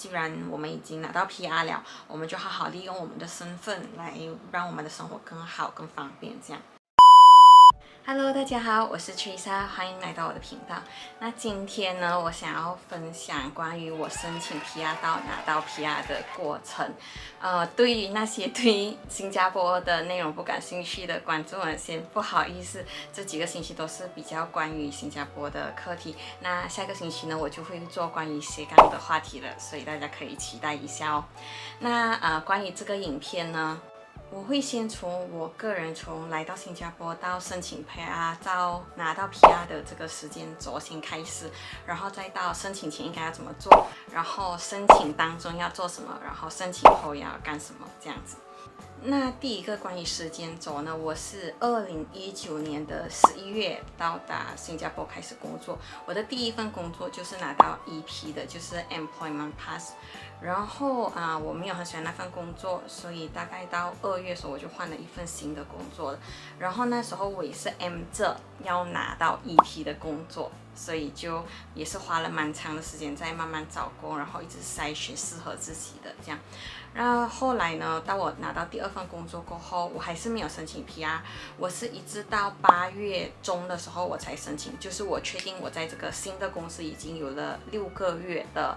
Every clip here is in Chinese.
既然我们已经拿到 PR 了，我们就好好利用我们的身份来让我们的生活更好、更方便，这样。Hello， 大家好，我是 Teresa， 欢迎来到我的频道。那今天呢，我想要分享关于我申请 PR 到拿到 PR 的过程。对于那些对新加坡的内容不感兴趣的观众们，先不好意思，这几个星期都是比较关于新加坡的课题。那下个星期呢，我就会做关于斜杠的话题了，所以大家可以期待一下哦。那关于这个影片呢，我会先从我个人从来到新加坡到申请 PR 到拿到 PR 的这个时间轴先开始，然后再到申请前应该要怎么做，然后申请当中要做什么，然后申请后要干什么这样子。那第一个关于时间轴呢，我是2019年的11月到达新加坡开始工作。我的第一份工作就是拿到 EP 的，就是 Employment Pass。然后我没有很喜欢那份工作，所以大概到2月的时候我就换了一份新的工作了。然后那时候我也是 M 着要拿到 EP 的工作，所以就也是花了蛮长的时间在慢慢找工，然后一直筛选适合自己的这样。然后后来呢，到我拿到第2份工作过后，我还是没有申请 PR， 我是一直到8月中的时候我才申请，就是我确定我在这个新的公司已经有了6个月的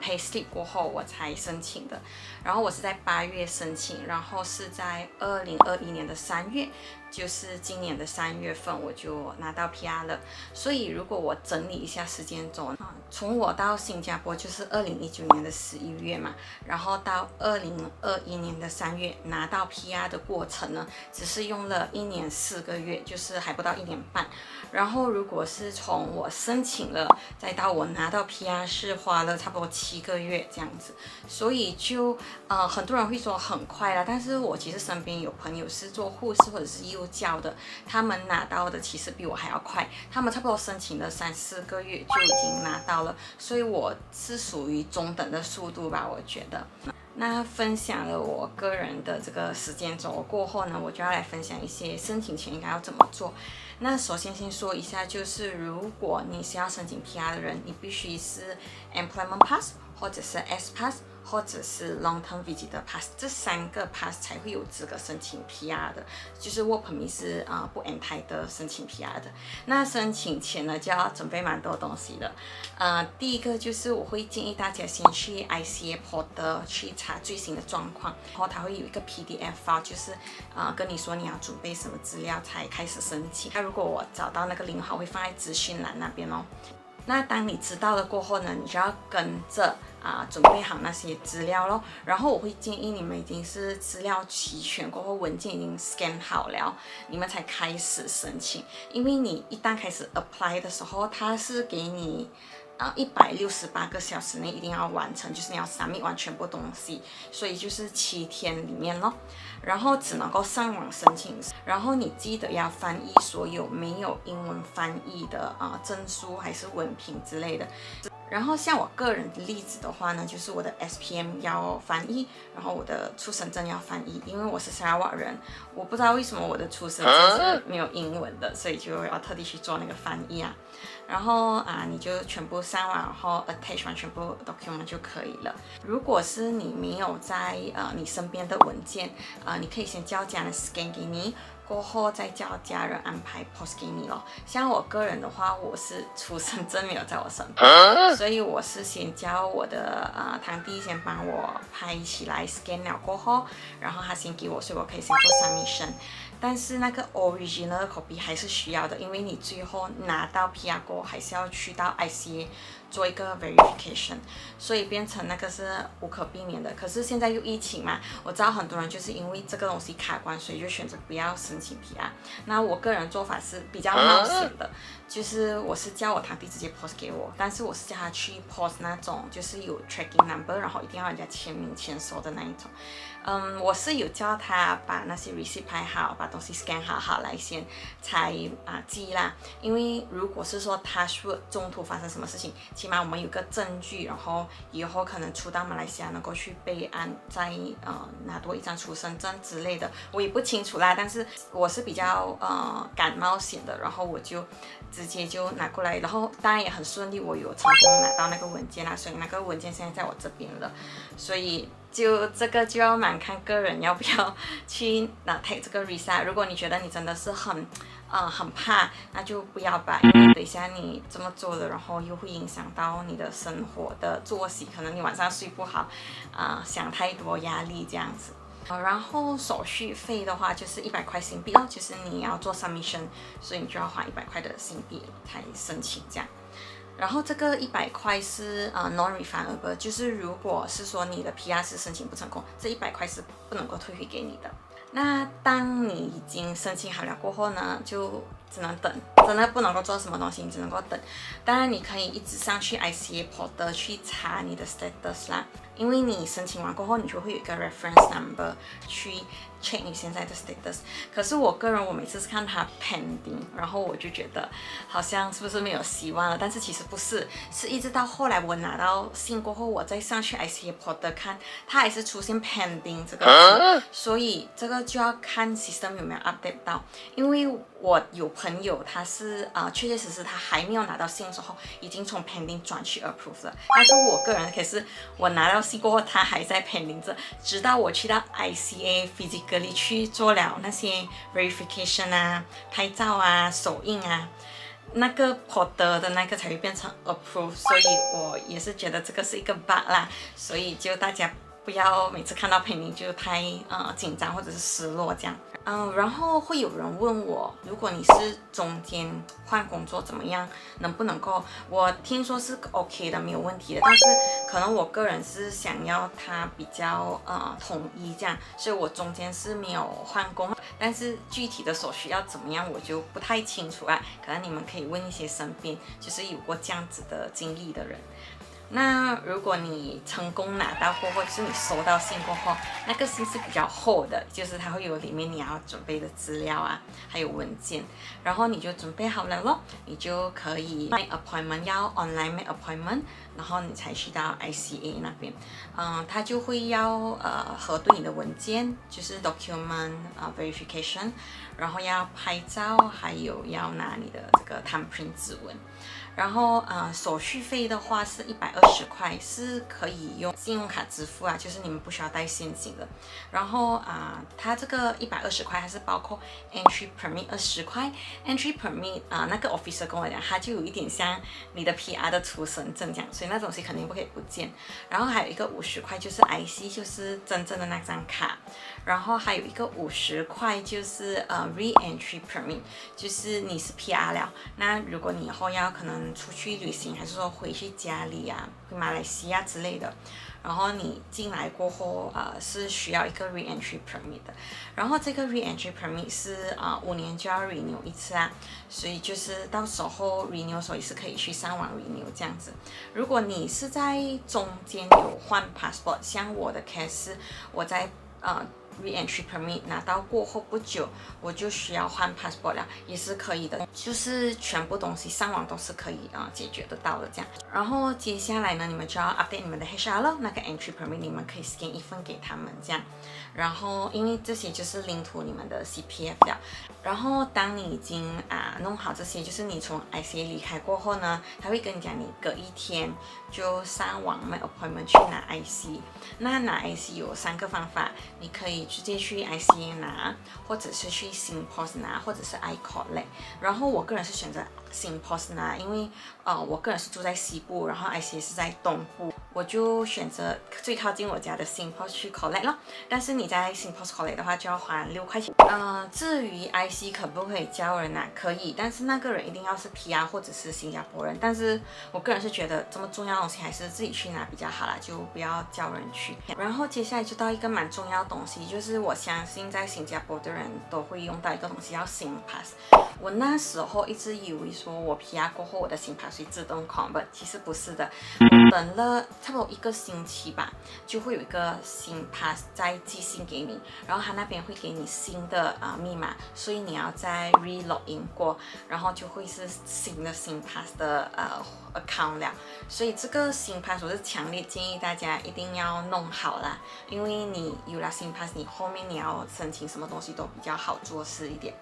pay slip 过后我才申请的。然后我是在8月申请，然后是在2021年的3月，就是今年的3月份我就拿到 PR 了。所以如果我整理一下时间轴，从我到新加坡就是2019年的11月嘛，然后到2021年的3月拿到 PR 的过程呢，只是用了1年4个月，就是还不到1年半。然后如果是从我申请了再到我拿到 PR 是花了差不多7个月这样子，所以就很多人会说很快啦，但是我其实身边有朋友是做护士或者是幼教的，他们拿到的其实比我还要快，他们差不多申请了3、4个月就已经拿到了，所以我是属于中等的速度吧，我觉得。那分享了我个人的这个时间轴过后呢，我就要来分享一些申请前应该要怎么做。那首先先说一下，就是如果你是要申请 PR 的人，你必须是 Employment Pass 或者是 S Pass 或者是 Long Term Visitor Pass， 这3个 Pass 才会有资格申请 PR 的，就是 Work Permit 是不 entitled 申请 PR 的。那申请前呢，就要准备蛮多东西的。第一个就是我会建议大家先去 ICA Portal 去查最新的状况，然后它会有一个 PDF file， 就是跟你说你要准备什么资料才开始申请。那如果我找到那个领号，会放在资讯栏那边哦。那当你知道了过后呢，你就要跟着准备好那些资料咯。然后我会建议你们已经是资料齐全过后，文件已经 scan 好了，你们才开始申请。因为你一旦开始 apply 的时候，它是给你168个小时内一定要完成，就是你要 submit 完全部东西，所以就是7天里面咯。然后只能够上网申请，然后你记得要翻译所有没有英文翻译的证书还是文凭之类的。然后像我个人的例子的话呢，就是我的 SPM 要翻译，然后我的出生证要翻译，因为我是沙拉瓦人，我不知道为什么我的出生证是没有英文的，所以就要特地去做那个翻译啊。然后你就全部上网，然后 attach 完全部 document 就可以了。如果是你没有在你身边的文件，你可以先叫家人 scan 给你，过后再叫家人安排 post 给你咯。像我个人的话，我是出生证没有在我身边，所以我是先叫我的堂弟先帮我拍起来 scan 了过后，然后他先给我，所以我可以先做 submission。但是那个 original copy 还是需要的，因为你最后拿到 PR 过后还是要去到 ICA 做一个 verification， 所以变成那个是无可避免的。可是现在又疫情嘛，我知道很多人就是因为这个东西卡关，所以就选择不要申请 PR。那我个人做法是比较冒险的，就是我是叫我堂弟直接 post 给我，但是我是叫他去 post 那种就是有 tracking number， 然后一定要人家签名签收的那一种。我是有叫他把那些 receipt 拍好，把东西 scan 好来先才寄啦。因为如果是说他说中途发生什么事情，起码我们有个证据，然后以后可能出到马来西亚能够去备案，再拿多一张出生证之类的，我也不清楚啦。但是我是比较敢冒险的，然后我就直接就拿过来，然后当然也很顺利，我有成功拿到那个文件啦，所以那个文件现在在我这边了，所以就这个就要蛮看个人要不要去take 这个 visa。如果你觉得你真的是很怕，那就不要吧，因为等一下你这么做了，然后又会影响到你的生活的作息，可能你晚上睡不好，想太多压力这样子。然后手续费的话就是100块新币哦，就是你要做 submission， 所以你就要花100块的新币才申请这样。然后这个100块是non-refundable， 就是如果是说你的 PR 是申请不成功，这100块是不能够退回给你的。那当你已经申请好了过后呢，就只能等，真的不能够做什么东西，你只能够等。当然你可以一直上去 ICA Portal 去查你的 status 啦，因为你申请完过后，你就会有一个 reference number 去 check 你现在的 status。可是我个人，我每次是看它 pending， 然后我就觉得好像是不是没有希望了？但是其实不是，是一直到后来我拿到信过后，我再上去 ICA Portal 看，它还是出现 pending 这个字，所以这个就要看 system 有没有 update 到。因为我有朋友他是确确实实他还没有拿到信的时候，已经从 pending 转去 approve 了。但是我个人可是我拿到信过后，他还在 pending 着，直到我去到 ICA physically 去做了那些 verification 啊、拍照啊、手印啊，那个 portal 的那个才会变成 approve。所以我也是觉得这个是一个 bug 啦，所以就大家不要每次看到 pending 就太紧张或者是失落这样。然后会有人问我，如果你是中间换工作怎么样，能不能够？我听说是 OK 的，没有问题的，但是可能我个人是想要它比较统一这样，所以我中间是没有换工，但是具体的手续要怎么样我就不太清楚啊，可能你们可以问一些身边就是有过这样子的经历的人。那如果你成功拿到过后，就是你收到信过后，那个信是比较厚的，就是它会有里面你要准备的资料啊，还有文件，然后你就准备好了咯，你就可以 make appointment， 要 online make appointment， 然后你才去到 ICA 那边，他就会要核对你的文件，就是 document verification， 然后要拍照，还有要拿你的这个 thumbprint 指纹。然后手续费的话是120块，是可以用信用卡支付啊，就是你们不需要带现金的。然后它这个120块还是包括 entry permit 20块 ，entry permit 那个 officer 跟我讲，它就有一点像你的 PR 的出生证这样，所以那东西肯定不可以不见。然后还有一个50块就是 IC， 就是真正的那张卡。然后还有一个50块就是re-entry permit， 就是你是 PR 了，那如果你以后要可能出去旅行，还是说回去家里啊，回马来西亚之类的，然后你进来过后是需要一个 re-entry permit 的，然后这个 re-entry permit 是5年就要 renew 一次啊，所以就是到时候 renew 的时候也是可以去上网 renew 这样子。如果你是在中间有换 passport， 像我的 case 是我在re-entry permit 拿到过后不久，我就需要换 passport 了，也是可以的，就是全部东西上网都是可以解决得到的这样。然后接下来呢，你们就要 update 你们的 HR 了，那个 entry permit 你们可以 scan 一份给他们这样。然后因为这些就是领土你们的 CPF 了。然后当你已经弄好这些，就是你从 ICA 离开过后呢，他会跟你讲你隔一天就上网 make appointment 去拿 IC。那拿 IC 有3个方法，你可以直接去 ICA 拿，或者是去 Singpost 拿，或者是 iCollect。然后我个人是选择 Singpost 拿，因为我个人是住在西部，然后 ICA 是在东部，我就选择最靠近我家的 Singpost 去 collect 咯。但是你在 Singpost collect 的话就要花6块钱。至于 IC 可不可以叫人拿？可以，但是那个人一定要是 PR 或者是新加坡人。但是我个人是觉得这么重要的东西还是自己去拿比较好啦，就不要叫人去。然后接下来就到一个蛮重要的东西，就是我相信在新加坡的人都会用到一个东西叫 SingPass。我那时候一直以为说我 PR 过后我的新 pass 会自动 convert， 其实不是的，我等了差不多1个星期吧，就会有一个新 pass 再寄信给你，然后他那边会给你新的密码，所以你要再 re-login 过，然后就会是新的新 pass 的account 了。所以这个新 pass 我是强烈建议大家一定要弄好啦，因为你有了新 pass， 你后面你要申请什么东西都比较好做事一点。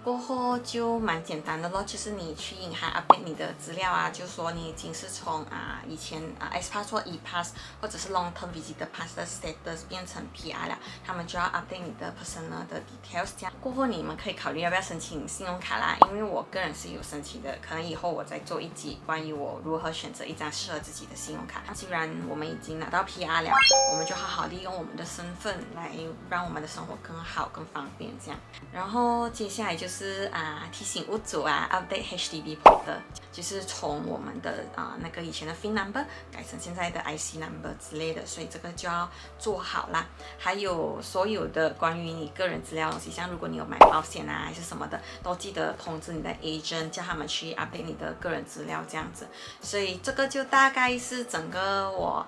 过后就蛮简单的咯，就是你去银行 update 你的资料啊，就说你已经是从以前S pass 或 E pass 或者是 long term visitor pass 的 status 变成 PR 了，他们就要 update 你的 personal 的 details。这样过后你们可以考虑要不要申请信用卡啦，因为我个人是有申请的，可能以后我再做一集关于我如何选择一张适合自己的信用卡。既然我们已经拿到 PR 了，我们就好好利用我们的身份来让我们的生活更好更方便这样。然后接下来就是提醒屋主update HDB portal， 就是从我们的那个以前的 FIN number 改成现在的 IC number 之类的，所以这个就要做好啦。还有所有的关于你个人资料的东西，像如果你有买保险还是什么的，都记得通知你的 agent， 叫他们去 update 你的个人资料这样子。所以这个就大概是整个我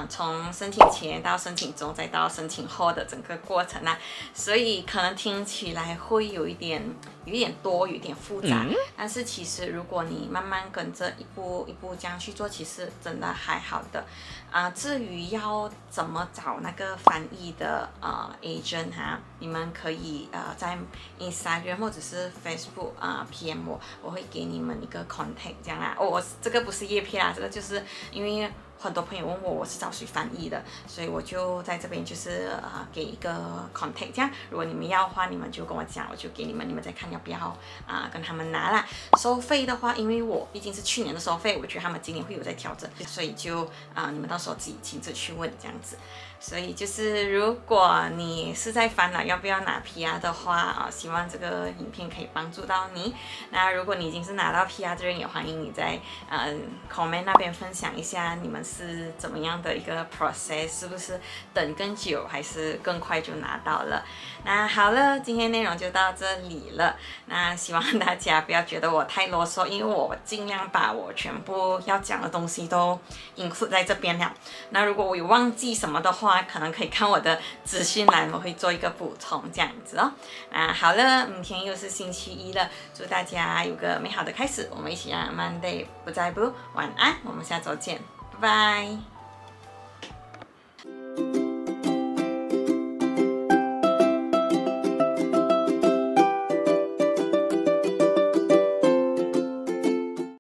从申请前到申请中再到申请后的整个过程啦。所以可能听起来会有一点多，有点复杂，但是其实如果你慢慢跟着一步一步这样去做，其实真的还好的。至于要怎么找那个翻译的agent你们可以在 Instagram 或者是 Facebook PM 我会给你们一个 contact 这样啦。我这个不是业配啦，这个就是因为很多朋友问我是找谁翻译的，所以我就在这边就是给一个 contact 这样。如果你们要的话，你们就跟我讲，我就给你们，你们再看要不要跟他们拿啦。收费的话，因为我毕竟是去年的收费，我觉得他们今年会有在调整，所以就你们到时候自己亲自去问这样子。所以就是如果你是在烦恼要不要拿 PR 的话希望这个影片可以帮助到你。那如果你已经是拿到 PR 的人，也欢迎你在comment 那边分享一下你们是怎么样的一个 process， 是不是等更久还是更快就拿到了。那好了，今天内容就到这里了。那希望大家不要觉得我太啰嗦，因为我尽量把我全部要讲的东西都 include 在这边了。那如果我有忘记什么的话，可能可以看我的资讯栏，我会做一个补充这样子哦。好了，明天又是星期一了，祝大家有个美好的开始，我们一起让 Monday 不再不晚安，我们下周见，拜拜。